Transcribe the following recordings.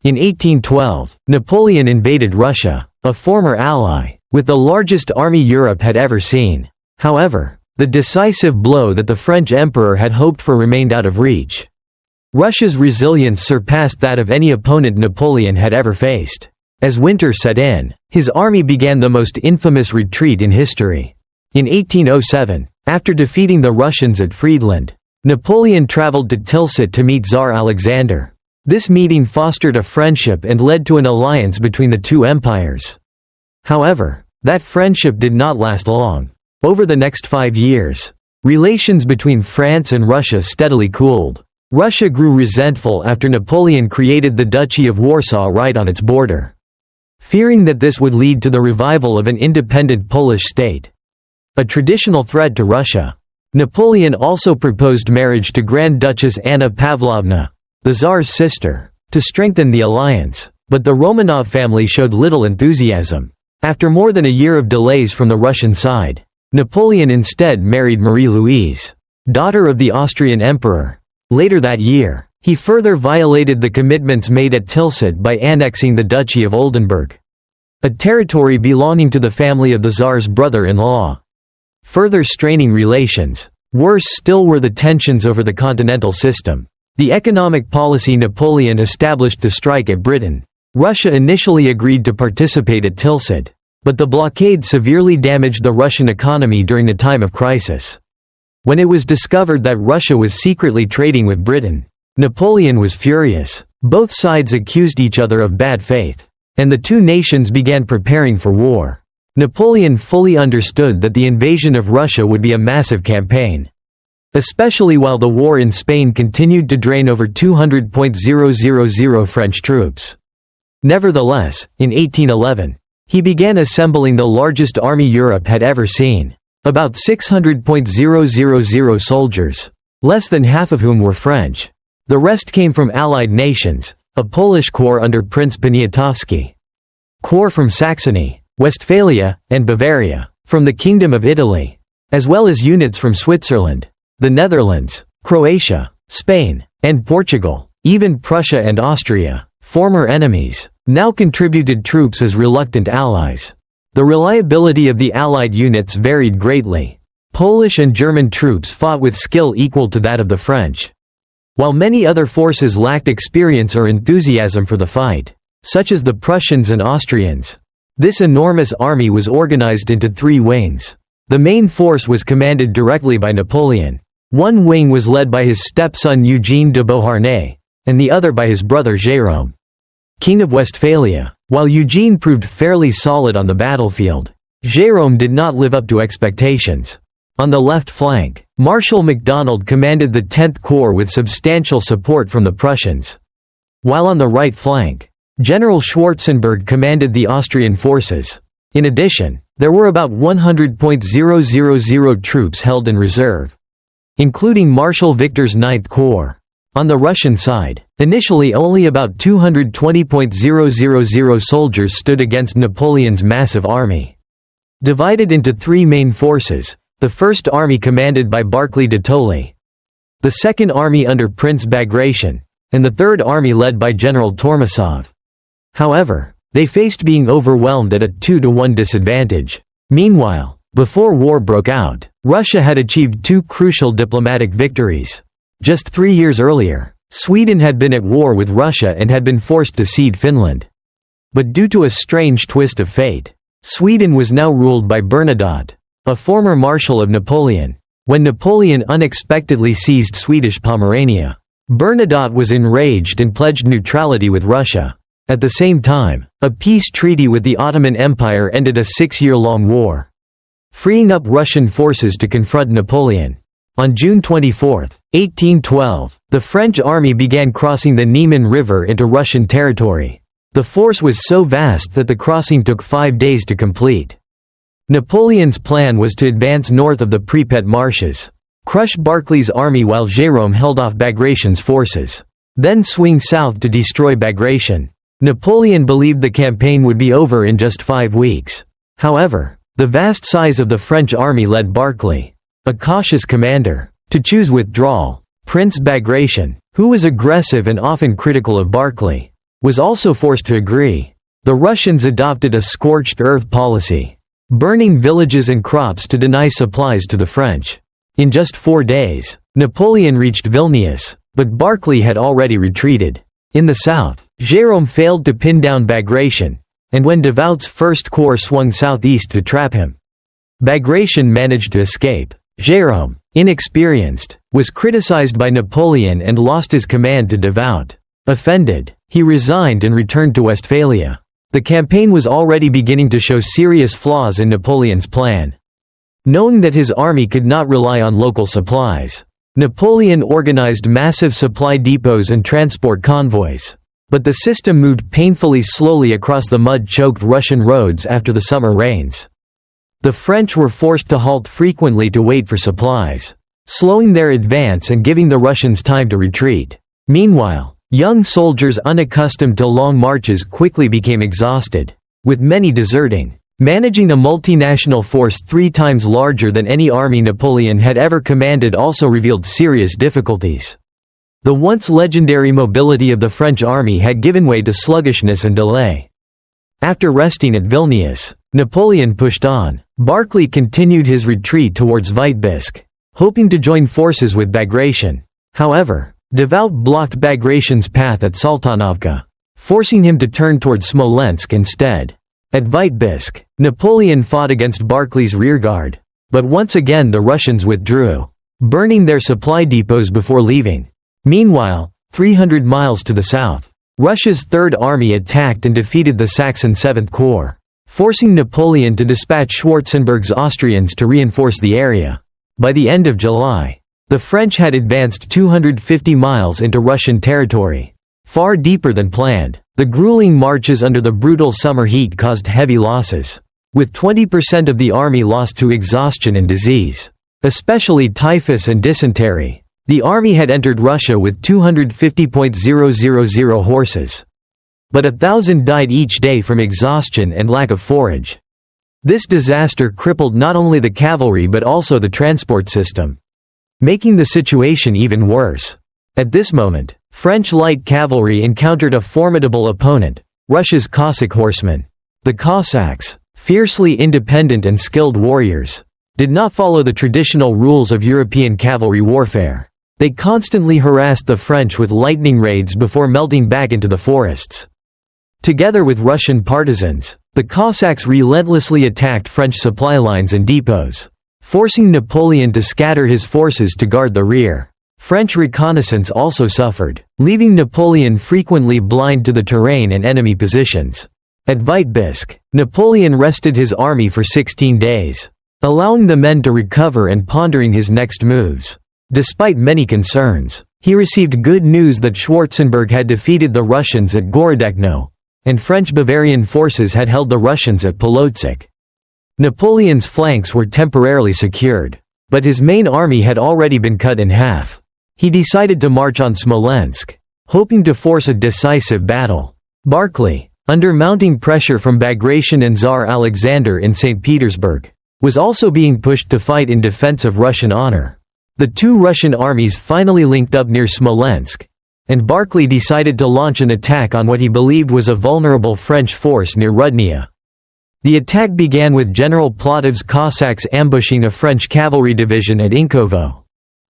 In 1812, Napoleon invaded Russia, a former ally, with the largest army Europe had ever seen. However, the decisive blow that the French emperor had hoped for remained out of reach. Russia's resilience surpassed that of any opponent Napoleon had ever faced. As winter set in, his army began the most infamous retreat in history. In 1807, after defeating the Russians at Friedland, Napoleon traveled to Tilsit to meet Tsar Alexander. This meeting fostered a friendship and led to an alliance between the two empires. However, that friendship did not last long. Over the next 5 years, relations between France and Russia steadily cooled. Russia grew resentful after Napoleon created the Duchy of Warsaw right on its border, fearing that this would lead to the revival of an independent Polish state, a traditional threat to Russia. Napoleon also proposed marriage to Grand Duchess Anna Pavlovna, the Tsar's sister, to strengthen the alliance, but the Romanov family showed little enthusiasm. After more than a year of delays from the Russian side, Napoleon instead married Marie-Louise, daughter of the Austrian emperor. Later that year, he further violated the commitments made at Tilsit by annexing the Duchy of Oldenburg, a territory belonging to the family of the Tsar's brother-in-law, further straining relations. Worse still were the tensions over the continental system. The economic policy Napoleon established to strike at Britain. Russia initially agreed to participate at Tilsit, but the blockade severely damaged the Russian economy during the time of crisis. When it was discovered that Russia was secretly trading with Britain, Napoleon was furious. Both sides accused each other of bad faith, and the two nations began preparing for war. Napoleon fully understood that the invasion of Russia would be a massive campaign, especially while the war in Spain continued to drain over 200,000 French troops. Nevertheless, in 1811, he began assembling the largest army Europe had ever seen, about 600,000 soldiers, less than half of whom were French. The rest came from allied nations, a Polish corps under Prince Poniatowski, corps from Saxony, Westphalia, and Bavaria, from the Kingdom of Italy, as well as units from Switzerland, the Netherlands, Croatia, Spain, and Portugal. Even Prussia and Austria, former enemies, now contributed troops as reluctant allies. The reliability of the Allied units varied greatly. Polish and German troops fought with skill equal to that of the French, while many other forces lacked experience or enthusiasm for the fight, such as the Prussians and Austrians. This enormous army was organized into 3 wings. The main force was commanded directly by Napoleon. One wing was led by his stepson Eugene de Beauharnais, and the other by his brother Jérôme, King of Westphalia. While Eugene proved fairly solid on the battlefield, Jérôme did not live up to expectations. On the left flank, Marshal MacDonald commanded the 10th Corps with substantial support from the Prussians, while on the right flank, General Schwarzenberg commanded the Austrian forces. In addition, there were about 100,000 troops held in reserve, including Marshal Victor's 9th Corps. On the Russian side, initially only about 220,000 soldiers stood against Napoleon's massive army. Divided into 3 main forces, the First Army commanded by Barclay de Tolly, the Second Army under Prince Bagration, and the Third Army led by General Tormasov. However, they faced being overwhelmed at a 2-to-1 disadvantage. Meanwhile, before war broke out, Russia had achieved 2 crucial diplomatic victories. Just 3 years earlier, Sweden had been at war with Russia and had been forced to cede Finland. But due to a strange twist of fate, Sweden was now ruled by Bernadotte, a former marshal of Napoleon. When Napoleon unexpectedly seized Swedish Pomerania, Bernadotte was enraged and pledged neutrality with Russia. At the same time, a peace treaty with the Ottoman Empire ended a 6-year-long war, freeing up Russian forces to confront Napoleon. On June 24, 1812, the French army began crossing the Niemen River into Russian territory. The force was so vast that the crossing took 5 days to complete. Napoleon's plan was to advance north of the Pripet marshes, crush Barclay's army while Jérôme held off Bagration's forces, then swing south to destroy Bagration. Napoleon believed the campaign would be over in just 5 weeks. However, the vast size of the French army led Barclay, a cautious commander, to choose withdrawal. Prince Bagration, who was aggressive and often critical of Barclay, was also forced to agree. The Russians adopted a scorched earth policy, burning villages and crops to deny supplies to the French. In just 4 days, Napoleon reached Vilnius, but Barclay had already retreated. In the south, Jérôme failed to pin down Bagration, and when Devout's First Corps swung southeast to trap him, Bagration managed to escape. Jérôme, inexperienced, was criticized by Napoleon and lost his command to Devout. Offended, he resigned and returned to Westphalia. The campaign was already beginning to show serious flaws in Napoleon's plan. Knowing that his army could not rely on local supplies, Napoleon organized massive supply depots and transport convoys. But the system moved painfully slowly across the mud-choked Russian roads after the summer rains. The French were forced to halt frequently to wait for supplies, slowing their advance and giving the Russians time to retreat. Meanwhile, young soldiers unaccustomed to long marches quickly became exhausted, with many deserting. Managing a multinational force 3 times larger than any army Napoleon had ever commanded also revealed serious difficulties. The once legendary mobility of the French army had given way to sluggishness and delay. After resting at Vilnius, Napoleon pushed on. Barclay continued his retreat towards Vitebsk, hoping to join forces with Bagration. However, Devout blocked Bagration's path at Sultanovka, forcing him to turn toward Smolensk instead. At Vitebsk, Napoleon fought against Barclay's rearguard, but once again the Russians withdrew, burning their supply depots before leaving. Meanwhile, 300 miles to the south, Russia's Third Army attacked and defeated the Saxon Seventh Corps, forcing Napoleon to dispatch Schwarzenberg's Austrians to reinforce the area. By the end of July, the French had advanced 250 miles into Russian territory, far deeper than planned. The grueling marches under the brutal summer heat caused heavy losses, with 20% of the army lost to exhaustion and disease, especially typhus and dysentery. The army had entered Russia with 250,000 horses, but 1,000 died each day from exhaustion and lack of forage. This disaster crippled not only the cavalry but also the transport system, making the situation even worse. At this moment, French light cavalry encountered a formidable opponent, Russia's Cossack horsemen. The Cossacks, fiercely independent and skilled warriors, did not follow the traditional rules of European cavalry warfare. They constantly harassed the French with lightning raids before melting back into the forests. Together with Russian partisans, the Cossacks relentlessly attacked French supply lines and depots, forcing Napoleon to scatter his forces to guard the rear. French reconnaissance also suffered, leaving Napoleon frequently blind to the terrain and enemy positions. At Vitebsk, Napoleon rested his army for 16 days, allowing the men to recover and pondering his next moves. Despite many concerns, he received good news that Schwarzenberg had defeated the Russians at Gorodechno, and French Bavarian forces had held the Russians at Polotsk. Napoleon's flanks were temporarily secured, but his main army had already been cut in half. He decided to march on Smolensk, hoping to force a decisive battle. Barclay, under mounting pressure from Bagration and Tsar Alexander in St. Petersburg, was also being pushed to fight in defense of Russian honor. The two Russian armies finally linked up near Smolensk, and Barclay decided to launch an attack on what he believed was a vulnerable French force near Rudnia. The attack began with General Plotov's Cossacks ambushing a French cavalry division at Inkovo.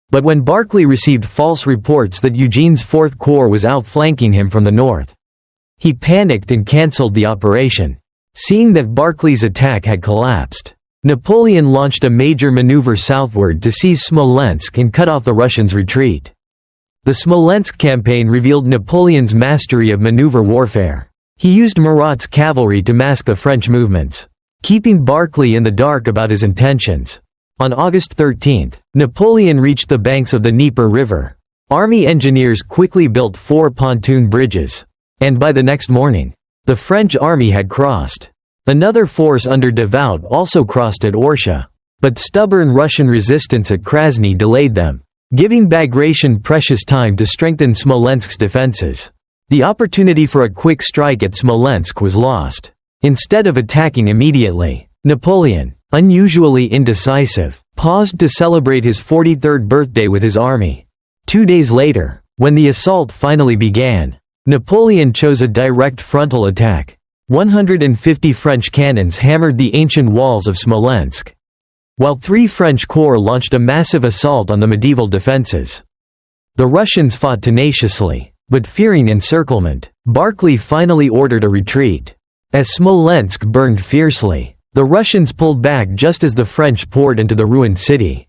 But when Barclay received false reports that Eugene's Fourth Corps was outflanking him from the north, he panicked and cancelled the operation. Seeing that Barclay's attack had collapsed, Napoleon launched a major maneuver southward to seize Smolensk and cut off the Russians' retreat. The Smolensk campaign revealed Napoleon's mastery of maneuver warfare. He used Murat's cavalry to mask the French movements, keeping Barclay in the dark about his intentions. On August 13, Napoleon reached the banks of the Dnieper River. Army engineers quickly built 4 pontoon bridges, and by the next morning, the French army had crossed. Another force under Devout also crossed at Orsha, but stubborn Russian resistance at Krasny delayed them, giving Bagration precious time to strengthen Smolensk's defenses. The opportunity for a quick strike at Smolensk was lost. Instead of attacking immediately, Napoleon, unusually indecisive, paused to celebrate his 43rd birthday with his army. 2 days later, when the assault finally began, Napoleon chose a direct frontal attack. 150 French cannons hammered the ancient walls of Smolensk, while 3 French corps launched a massive assault on the medieval defenses. The Russians fought tenaciously, but fearing encirclement, Barclay finally ordered a retreat. As Smolensk burned fiercely, the Russians pulled back just as the French poured into the ruined city.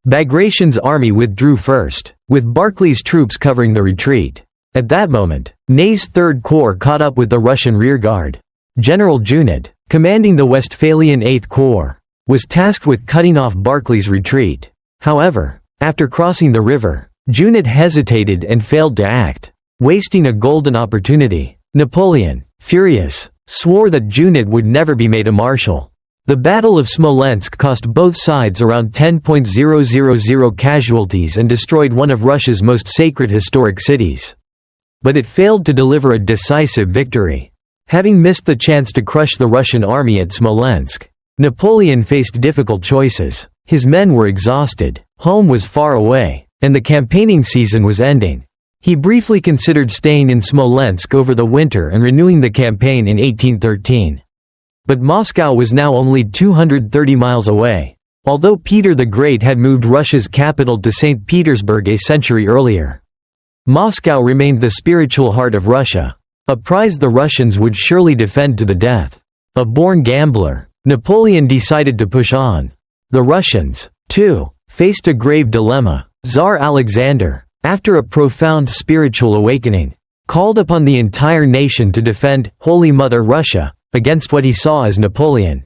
Bagration's army withdrew first, with Barclay's troops covering the retreat. At that moment, Ney's Third Corps caught up with the Russian rearguard. General Junot, commanding the Westphalian Eighth Corps, was tasked with cutting off Barclay's retreat. However, after crossing the river, Junot hesitated and failed to act, wasting a golden opportunity. Napoleon, furious, swore that Junot would never be made a marshal. The Battle of Smolensk cost both sides around 10,000 casualties and destroyed one of Russia's most sacred historic cities. But it failed to deliver a decisive victory. Having missed the chance to crush the Russian army at Smolensk, Napoleon faced difficult choices. His men were exhausted, home was far away, and the campaigning season was ending. He briefly considered staying in Smolensk over the winter and renewing the campaign in 1813. But Moscow was now only 230 miles away. Although Peter the Great had moved Russia's capital to St. Petersburg a century earlier, Moscow remained the spiritual heart of Russia, a prize the Russians would surely defend to the death. A born gambler, Napoleon decided to push on. The Russians, too, faced a grave dilemma. Tsar Alexander, after a profound spiritual awakening, called upon the entire nation to defend Holy Mother Russia against what he saw as Napoleon,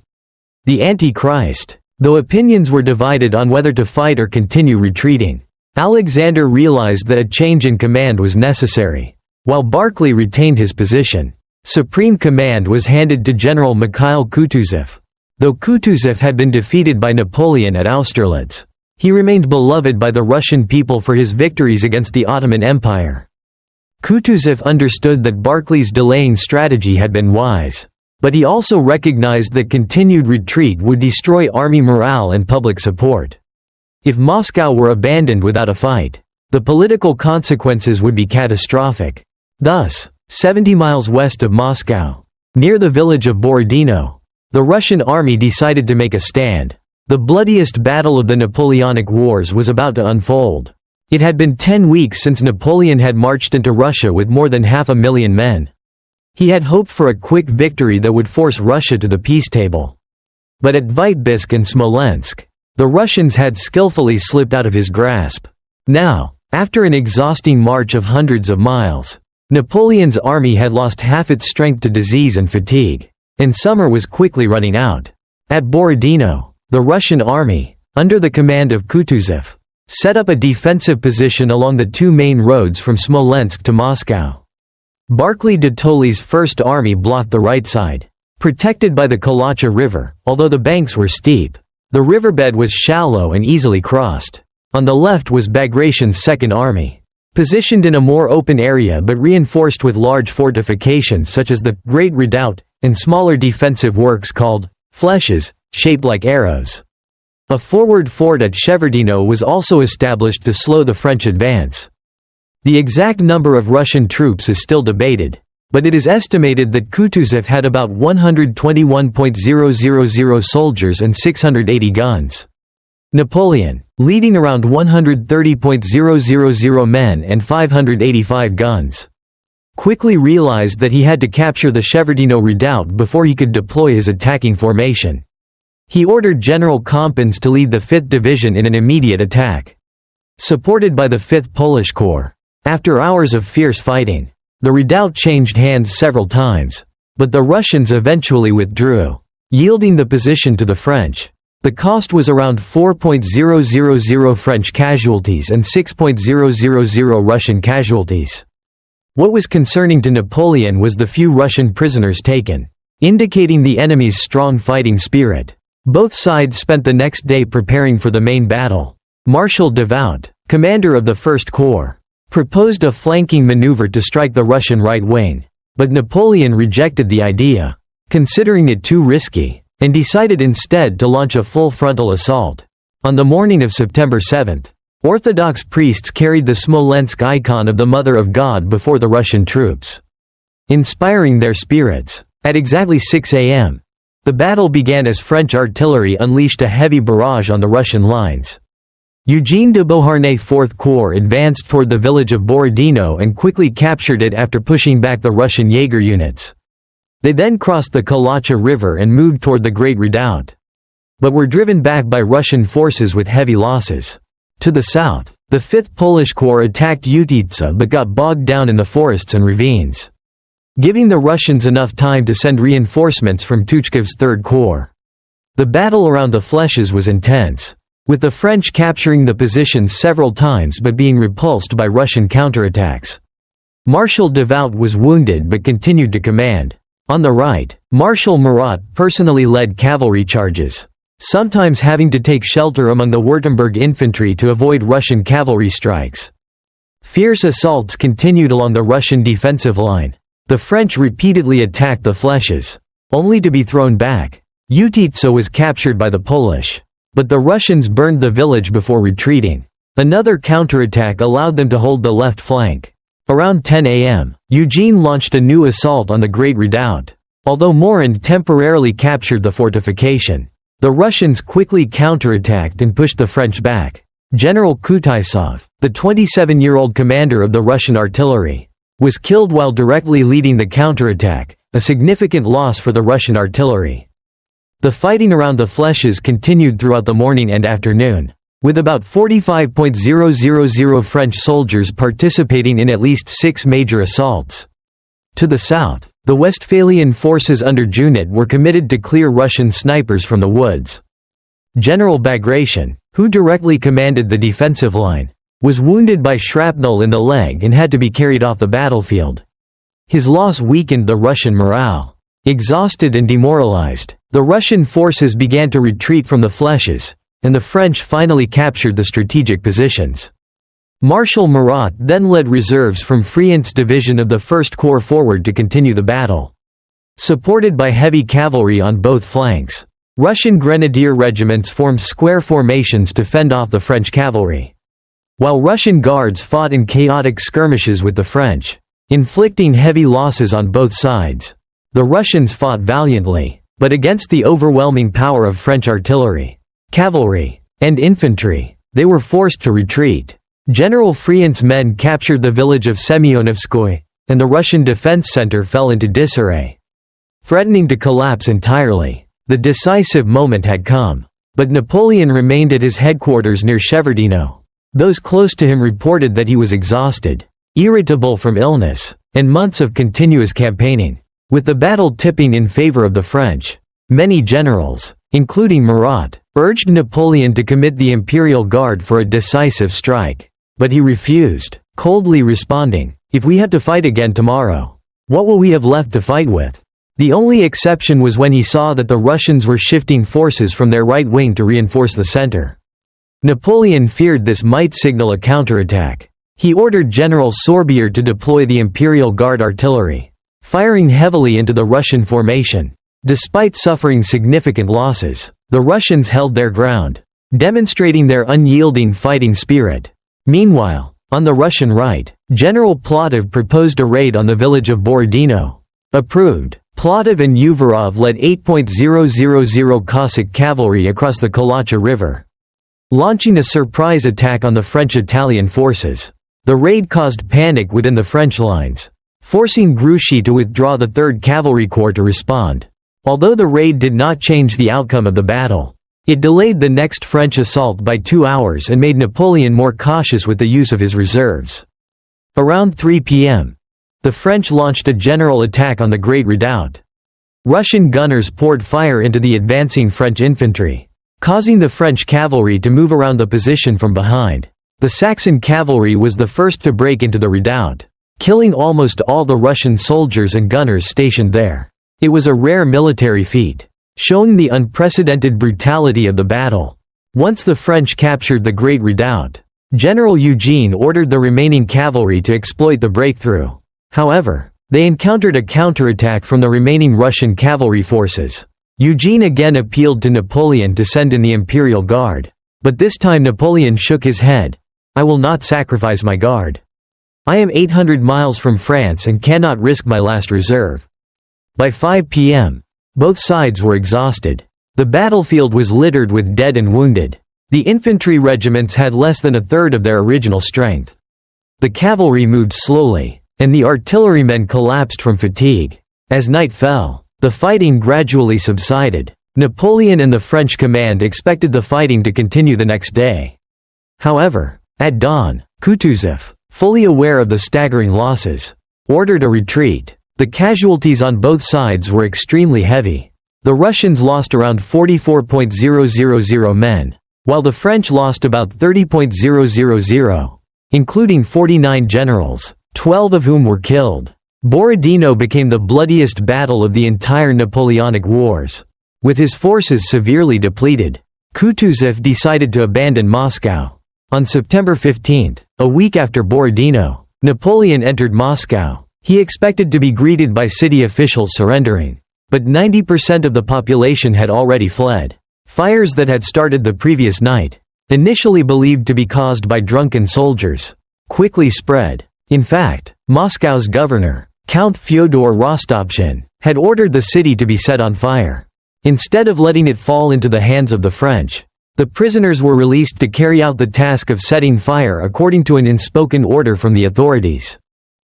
the Antichrist. Though opinions were divided on whether to fight or continue retreating, Alexander realized that a change in command was necessary. While Barclay retained his position, supreme command was handed to General Mikhail Kutuzov. Though Kutuzov had been defeated by Napoleon at Austerlitz, he remained beloved by the Russian people for his victories against the Ottoman Empire. Kutuzov understood that Barclay's delaying strategy had been wise, but he also recognized that continued retreat would destroy army morale and public support. If Moscow were abandoned without a fight, the political consequences would be catastrophic. Thus, 70 miles west of Moscow, near the village of Borodino, the Russian army decided to make a stand. The bloodiest battle of the Napoleonic Wars was about to unfold. It had been 10 weeks since Napoleon had marched into Russia with more than 500,000 men. He had hoped for a quick victory that would force Russia to the peace table. But at Vitebsk and Smolensk, the Russians had skillfully slipped out of his grasp. Now, after an exhausting march of hundreds of miles, Napoleon's army had lost half its strength to disease and fatigue, and summer was quickly running out. At Borodino, the Russian army, under the command of Kutuzov, set up a defensive position along the 2 main roads from Smolensk to Moscow. Barclay de Tolly's First Army blocked the right side, protected by the Kalacha River. Although the banks were steep, the riverbed was shallow and easily crossed. On the left was Bagration's Second Army, positioned in a more open area but reinforced with large fortifications such as the Great Redoubt and smaller defensive works called flèches, shaped like arrows. A forward fort at Shevardino was also established to slow the French advance. The exact number of Russian troops is still debated, but it is estimated that Kutuzov had about 121,000 soldiers and 680 guns. Napoleon, leading around 130,000 men and 585 guns, quickly realized that he had to capture the Shevardino redoubt before he could deploy his attacking formation. He ordered General Kompans to lead the 5th Division in an immediate attack, supported by the 5th Polish Corps. After hours of fierce fighting, the redoubt changed hands several times, but the Russians eventually withdrew, yielding the position to the French. The cost was around 4,000 French casualties and 6,000 Russian casualties. What was concerning to Napoleon was the few Russian prisoners taken, indicating the enemy's strong fighting spirit. Both sides spent the next day preparing for the main battle. Marshal Davout, commander of the First Corps, proposed a flanking maneuver to strike the Russian right wing, but Napoleon rejected the idea, considering it too risky, and decided instead to launch a full frontal assault. On the morning of September 7, Orthodox priests carried the Smolensk icon of the Mother of God before the Russian troops, inspiring their spirits. At exactly 6 a.m., the battle began as French artillery unleashed a heavy barrage on the Russian lines. Eugene de Beauharnais' 4th Corps advanced toward the village of Borodino and quickly captured it after pushing back the Russian Jaeger units. They then crossed the Kalacha River and moved toward the Great Redoubt, but were driven back by Russian forces with heavy losses. To the south, the 5th Polish Corps attacked Utitsa but got bogged down in the forests and ravines, giving the Russians enough time to send reinforcements from Tuchkov's 3rd Corps. The battle around the Flèches was intense, with the French capturing the positions several times but being repulsed by Russian counterattacks. Marshal Devout was wounded but continued to command. On the right, Marshal Murat personally led cavalry charges, sometimes having to take shelter among the Württemberg infantry to avoid Russian cavalry strikes. Fierce assaults continued along the Russian defensive line. The French repeatedly attacked the Flèches, only to be thrown back. Utitsa was captured by the Polish, but the Russians burned the village before retreating. Another counterattack allowed them to hold the left flank. Around 10 a.m., Eugene launched a new assault on the Great Redoubt. Although Morand temporarily captured the fortification, the Russians quickly counterattacked and pushed the French back. General Kutaisov, the 27-year-old commander of the Russian artillery, was killed while directly leading the counterattack, a significant loss for the Russian artillery. The fighting around the Flèches continued throughout the morning and afternoon, with about 45,000 French soldiers participating in at least 6 major assaults. To the south, the Westphalian forces under Junit were committed to clear Russian snipers from the woods. General Bagration, who directly commanded the defensive line, was wounded by shrapnel in the leg and had to be carried off the battlefield. His loss weakened the Russian morale. Exhausted and demoralized, the Russian forces began to retreat from the Flèches, and the French finally captured the strategic positions. Marshal Murat then led reserves from Friant's division of the 1st Corps forward to continue the battle. Supported by heavy cavalry on both flanks, Russian grenadier regiments formed square formations to fend off the French cavalry, while Russian guards fought in chaotic skirmishes with the French, inflicting heavy losses on both sides. The Russians fought valiantly, but against the overwhelming power of French artillery, cavalry, and infantry, they were forced to retreat. General Friant's men captured the village of Semyonovskoye, and the Russian defense center fell into disarray, threatening to collapse entirely. The decisive moment had come, but Napoleon remained at his headquarters near Shevardino. Those close to him reported that he was exhausted, irritable from illness, and months of continuous campaigning. With the battle tipping in favor of the French, many generals, including Murat, urged Napoleon to commit the Imperial Guard for a decisive strike. But he refused, coldly responding, "If we have to fight again tomorrow, what will we have left to fight with?" The only exception was when he saw that the Russians were shifting forces from their right wing to reinforce the center. Napoleon feared this might signal a counterattack. He ordered General Sorbier to deploy the Imperial Guard artillery, firing heavily into the Russian formation. Despite suffering significant losses, the Russians held their ground, demonstrating their unyielding fighting spirit. Meanwhile, on the Russian right, General Plotov proposed a raid on the village of Borodino. Approved, Plotov and Uvarov led 8,000 Cossack cavalry across the Kalacha River, launching a surprise attack on the French-Italian forces. The raid caused panic within the French lines, forcing Grouchy to withdraw the 3rd Cavalry Corps to respond. Although the raid did not change the outcome of the battle, it delayed the next French assault by 2 hours and made Napoleon more cautious with the use of his reserves. Around 3 p.m., the French launched a general attack on the Great Redoubt. Russian gunners poured fire into the advancing French infantry, causing the French cavalry to move around the position from behind. The Saxon cavalry was the first to break into the redoubt, killing almost all the Russian soldiers and gunners stationed there. It was a rare military feat, showing the unprecedented brutality of the battle. Once the French captured the Great Redoubt, General Eugene ordered the remaining cavalry to exploit the breakthrough. However, they encountered a counterattack from the remaining Russian cavalry forces. Eugene again appealed to Napoleon to send in the Imperial Guard, but this time Napoleon shook his head, I will not sacrifice my guard. I am 800 miles from France and cannot risk my last reserve." By 5 p.m., both sides were exhausted. The battlefield was littered with dead and wounded. The infantry regiments had less than a third of their original strength. The cavalry moved slowly, and the artillerymen collapsed from fatigue. As night fell, the fighting gradually subsided. Napoleon and the French command expected the fighting to continue the next day. However, at dawn, Kutuzov, fully aware of the staggering losses, ordered a retreat. The casualties on both sides were extremely heavy. The Russians lost around 44,000 men, while the French lost about 30,000, including 49 generals, 12 of whom were killed. Borodino became the bloodiest battle of the entire Napoleonic Wars. With his forces severely depleted, Kutuzov decided to abandon Moscow. On September 15, a week after Borodino, Napoleon entered Moscow. He expected to be greeted by city officials surrendering, but 90% of the population had already fled. Fires that had started the previous night, initially believed to be caused by drunken soldiers, quickly spread. In fact, Moscow's governor, Count Fyodor Rostopchin, had ordered the city to be set on fire. Instead of letting it fall into the hands of the French, the prisoners were released to carry out the task of setting fire according to an unspoken order from the authorities.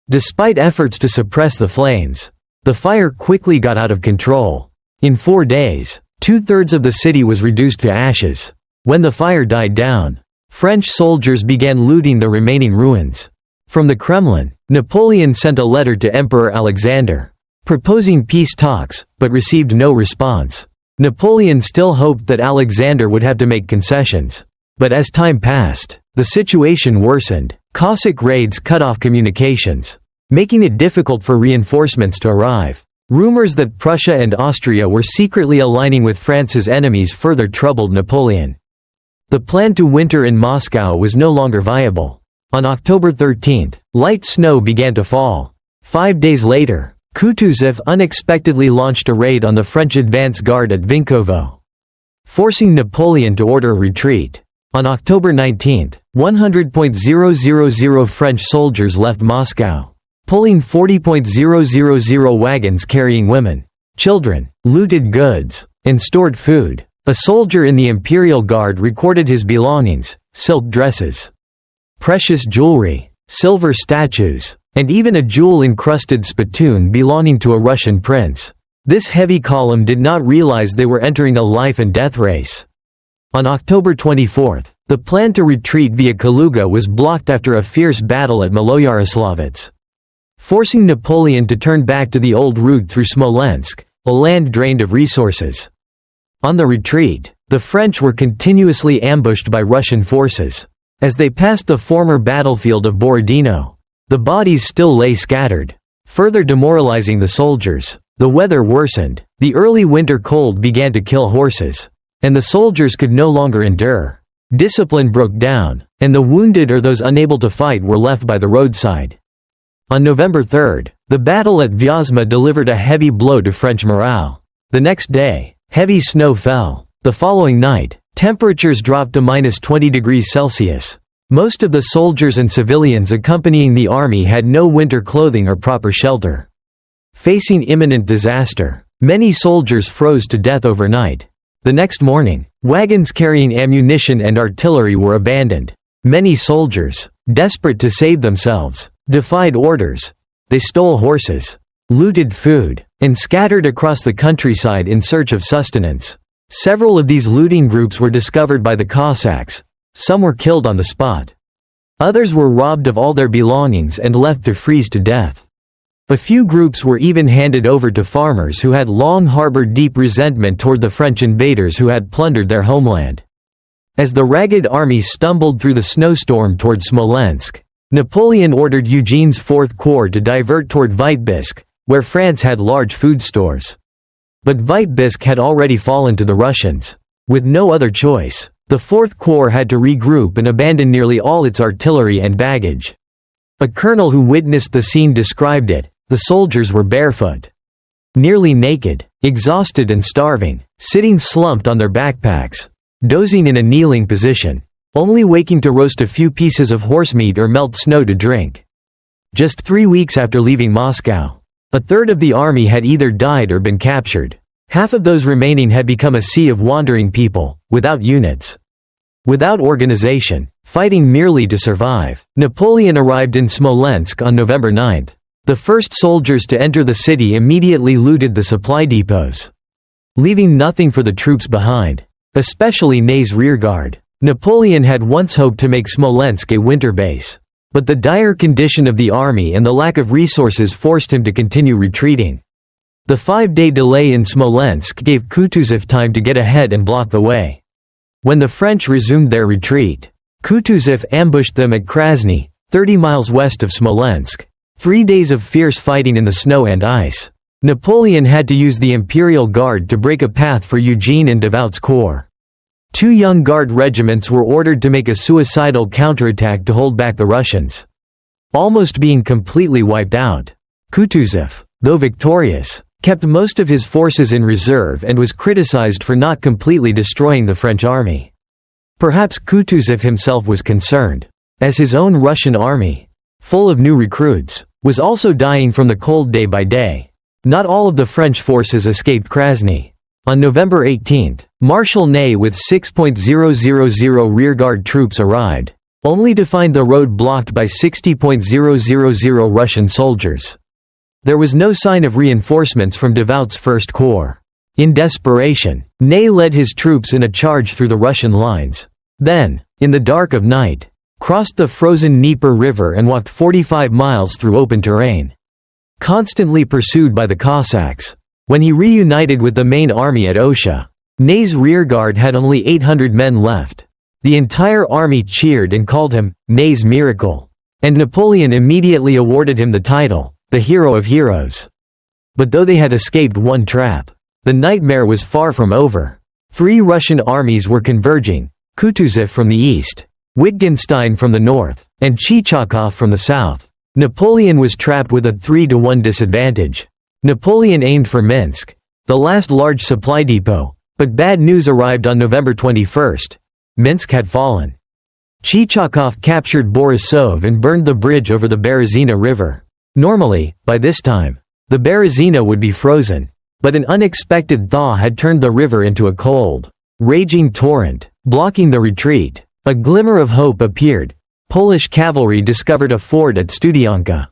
Despite efforts to suppress the flames, the fire quickly got out of control. In 4 days, 2/3 of the city was reduced to ashes. When the fire died down, French soldiers began looting the remaining ruins. From the Kremlin, Napoleon sent a letter to Emperor Alexander, proposing peace talks, but received no response. Napoleon still hoped that Alexander would have to make concessions. But as time passed, the situation worsened. Cossack raids cut off communications, making it difficult for reinforcements to arrive. Rumors that Prussia and Austria were secretly aligning with France's enemies further troubled Napoleon. The plan to winter in Moscow was no longer viable. On October 13, light snow began to fall. 5 days later, Kutuzov unexpectedly launched a raid on the French advance guard at Vinkovo, forcing Napoleon to order a retreat. On October 19, 100,000 French soldiers left Moscow, pulling 40,000 wagons carrying women, children, looted goods, and stored food. A soldier in the Imperial Guard recorded his belongings: silk dresses, precious jewelry, silver statues, and even a jewel-encrusted spittoon belonging to a Russian prince. This heavy column did not realize they were entering a life-and-death race. On October 24, the plan to retreat via Kaluga was blocked after a fierce battle at Maloyaroslavets, forcing Napoleon to turn back to the old route through Smolensk, a land drained of resources. On the retreat, the French were continuously ambushed by Russian forces. As they passed the former battlefield of Borodino, the bodies still lay scattered, further demoralizing the soldiers. The weather worsened, the early winter cold began to kill horses, and the soldiers could no longer endure. Discipline broke down, and the wounded or those unable to fight were left by the roadside. On November 3, the battle at Vyazma delivered a heavy blow to French morale. The next day, heavy snow fell. The following night, temperatures dropped to -20°C. Most of the soldiers and civilians accompanying the army had no winter clothing or proper shelter. Facing imminent disaster, many soldiers froze to death overnight. The next morning, wagons carrying ammunition and artillery were abandoned. Many soldiers, desperate to save themselves, defied orders. They stole horses, looted food, and scattered across the countryside in search of sustenance. Several of these looting groups were discovered by the Cossacks. Some were killed on the spot. Others were robbed of all their belongings and left to freeze to death. A few groups were even handed over to farmers who had long harbored deep resentment toward the French invaders who had plundered their homeland. As the ragged army stumbled through the snowstorm toward Smolensk, Napoleon ordered Eugene's Fourth Corps to divert toward Vitebsk, where France had large food stores. But Vitebsk had already fallen to the Russians. With no other choice, the Fourth Corps had to regroup and abandon nearly all its artillery and baggage. A colonel who witnessed the scene described it: the soldiers were barefoot, nearly naked, exhausted and starving, sitting slumped on their backpacks, dozing in a kneeling position. only waking to roast a few pieces of horsemeat or melt snow to drink. Just 3 weeks after leaving Moscow, a third of the army had either died or been captured. Half of those remaining had become a sea of wandering people, without units, without organization, fighting merely to survive. Napoleon arrived in Smolensk on November 9. The first soldiers to enter the city immediately looted the supply depots, leaving nothing for the troops behind, especially Ney's rearguard. Napoleon had once hoped to make Smolensk a winter base, but the dire condition of the army and the lack of resources forced him to continue retreating. The 5-day delay in Smolensk gave Kutuzov time to get ahead and block the way. When the French resumed their retreat, Kutuzov ambushed them at Krasny, 30 miles west of Smolensk. 3 days of fierce fighting in the snow and ice. Napoleon had to use the Imperial Guard to break a path for Eugene and Devout's corps. 2 young Guard regiments were ordered to make a suicidal counterattack to hold back the Russians, almost being completely wiped out. Kutuzov, though victorious, kept most of his forces in reserve and was criticized for not completely destroying the French army. Perhaps Kutuzov himself was concerned, as his own Russian army, full of new recruits, was also dying from the cold day by day. Not all of the French forces escaped Krasny. On November 18, Marshal Ney with 6,000 rearguard troops arrived, only to find the road blocked by 60,000 Russian soldiers. There was no sign of reinforcements from Devout's First Corps. In desperation, Ney led his troops in a charge through the Russian lines. Then, in the dark of night, crossed the frozen Dnieper River and walked 45 miles through open terrain. Constantly pursued by the Cossacks, when he reunited with the main army at Osha, Ney's rearguard had only 800 men left. The entire army cheered and called him Ney's miracle, and Napoleon immediately awarded him the title, the Hero of Heroes. But though they had escaped one trap, the nightmare was far from over. 3 Russian armies were converging, Kutuzov from the east, Wittgenstein from the north, and Chichakov from the south. Napoleon was trapped with a 3-to-1 disadvantage. Napoleon aimed for Minsk, the last large supply depot, but bad news arrived on November 21. Minsk had fallen. Chichakov captured Borisov and burned the bridge over the Berezina River. Normally, by this time, the Berezina would be frozen, but an unexpected thaw had turned the river into a cold, raging torrent, blocking the retreat. A glimmer of hope appeared. Polish cavalry discovered a ford at Studyanka.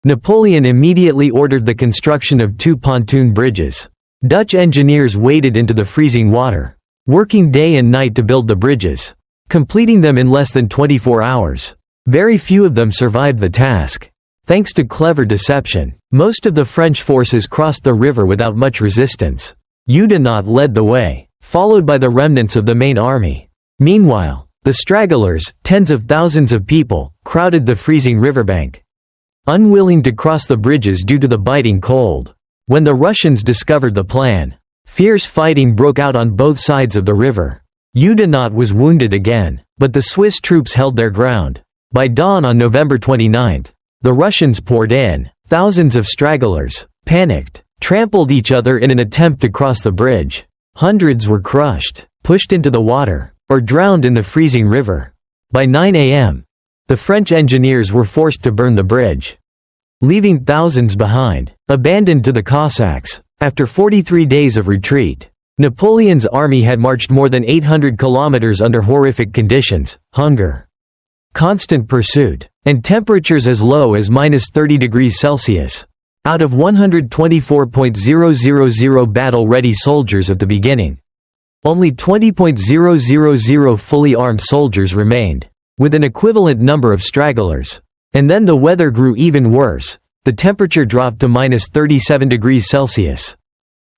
Napoleon immediately ordered the construction of 2 pontoon bridges. Dutch engineers waded into the freezing water, working day and night to build the bridges, completing them in less than 24 hours. Very few of them survived the task. Thanks to clever deception, most of the French forces crossed the river without much resistance. Oudinot led the way, followed by the remnants of the main army. Meanwhile, the stragglers, tens of thousands of people, crowded the freezing riverbank, unwilling to cross the bridges due to the biting cold. When the Russians discovered the plan, fierce fighting broke out on both sides of the river. Oudinot was wounded again, but the Swiss troops held their ground. By dawn on November 29, the Russians poured in. Thousands of stragglers, panicked, trampled each other in an attempt to cross the bridge. Hundreds were crushed, pushed into the water, or drowned in the freezing river. By 9 a.m., the French engineers were forced to burn the bridge, leaving thousands behind, abandoned to the Cossacks. After 43 days of retreat, Napoleon's army had marched more than 800 kilometers under horrific conditions, hunger, constant pursuit, and temperatures as low as -30 degrees Celsius. Out of 124,000 battle-ready soldiers at the beginning, only 20,000 fully armed soldiers remained, with an equivalent number of stragglers. And then the weather grew even worse. The temperature dropped to -37 degrees Celsius.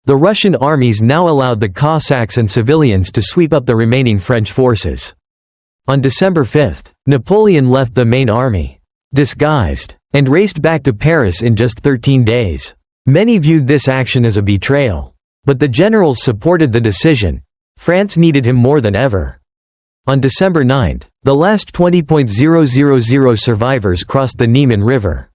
The Russian armies now allowed the Cossacks and civilians to sweep up the remaining French forces. On December 5, Napoleon left the main army, disguised, and raced back to Paris in just 13 days. Many viewed this action as a betrayal, but the generals supported the decision. France needed him more than ever. On December 9, the last 20,000 survivors crossed the Niemen River,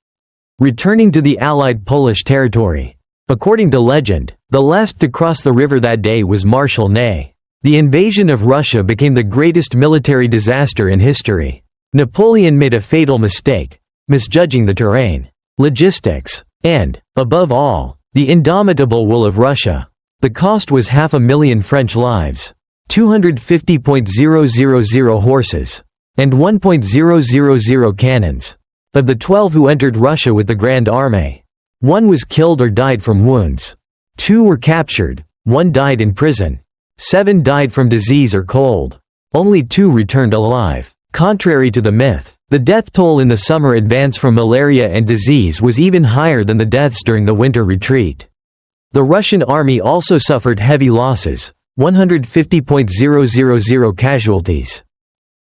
returning to the Allied Polish territory. According to legend, the last to cross the river that day was Marshal Ney. The invasion of Russia became the greatest military disaster in history. Napoleon made a fatal mistake, misjudging the terrain, logistics, and, above all, the indomitable will of Russia. The cost was 500,000 French lives, 250,000 horses, and 1,000 cannons. Of the 12 who entered Russia with the Grand Army, 1 was killed or died from wounds. 2 were captured, 1 died in prison. 7 died from disease or cold. Only 2 returned alive. Contrary to the myth, the death toll in the summer advance from malaria and disease was even higher than the deaths during the winter retreat. The Russian army also suffered heavy losses, 150,000 casualties.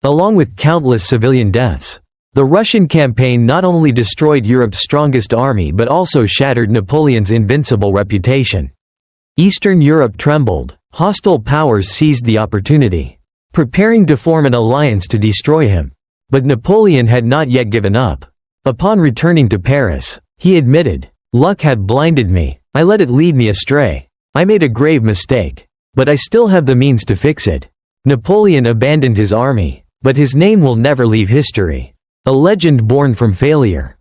Along with countless civilian deaths, the Russian campaign not only destroyed Europe's strongest army but also shattered Napoleon's invincible reputation. Eastern Europe trembled. Hostile powers seized the opportunity, preparing to form an alliance to destroy him. But Napoleon had not yet given up. Upon returning to Paris, he admitted, "Luck had blinded me, I let it lead me astray. I made a grave mistake. But I still have the means to fix it." Napoleon abandoned his army, but his name will never leave history. A legend born from failure.